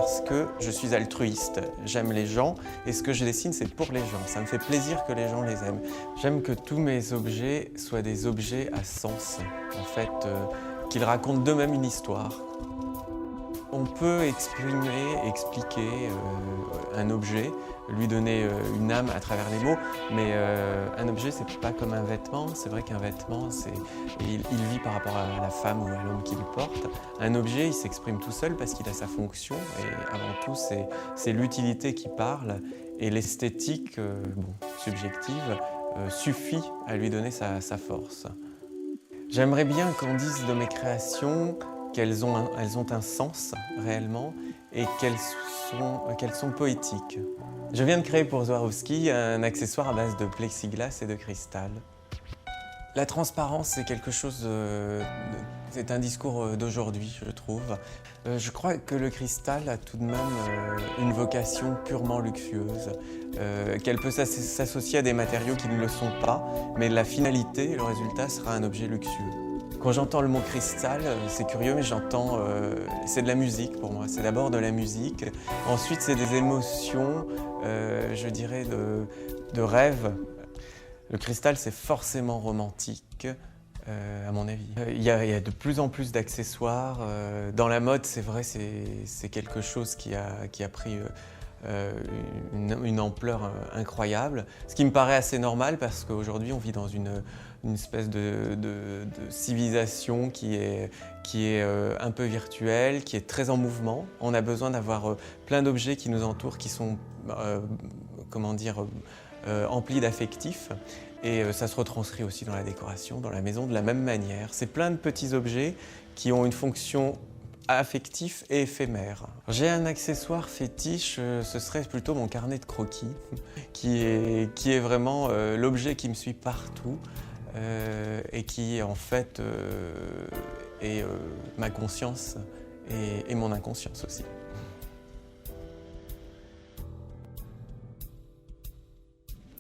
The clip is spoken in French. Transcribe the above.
parce que je suis altruiste. J'aime les gens et ce que je dessine, c'est pour les gens. Ça me fait plaisir que les gens les aiment. J'aime que tous mes objets soient des objets à sens, en fait, qu'ils racontent d'eux-mêmes une histoire. On peut expliquer un objet, lui donner une âme à travers les mots, mais un objet, c'est pas comme un vêtement. C'est vrai qu'un vêtement, il vit par rapport à la femme ou à l'homme qui le porte. Un objet, il s'exprime tout seul parce qu'il a sa fonction, et avant tout, c'est l'utilité qui parle, et l'esthétique, subjective, suffit à lui donner sa force. J'aimerais bien qu'on dise de mes créations qu'elles ont un sens réellement et qu'elles sont poétiques. Je viens de créer pour Swarovski un accessoire à base de plexiglas et de cristal. La transparence, c'est quelque chose, c'est un discours d'aujourd'hui, je trouve. Je crois que le cristal a tout de même une vocation purement luxueuse, qu'elle peut s'associer à des matériaux qui ne le sont pas, mais la finalité, le résultat sera un objet luxueux. Quand j'entends le mot cristal, c'est curieux, mais j'entends, c'est de la musique pour moi. C'est d'abord de la musique, ensuite c'est des émotions, je dirais de rêve. Le cristal, c'est forcément romantique, à mon avis. Il y a de plus en plus d'accessoires. Dans la mode, c'est vrai, c'est quelque chose qui a pris une ampleur incroyable. Ce qui me paraît assez normal parce qu'aujourd'hui, on vit dans une espèce de civilisation qui est un peu virtuelle, qui est très en mouvement. On a besoin d'avoir plein d'objets qui nous entourent, qui sont, emplis d'affectifs. Et ça se retranscrit aussi dans la décoration, dans la maison, de la même manière. C'est plein de petits objets qui ont une fonction affectif et éphémère. J'ai un accessoire fétiche, ce serait plutôt mon carnet de croquis, qui est vraiment l'objet qui me suit partout et qui en fait est ma conscience et mon inconscience aussi.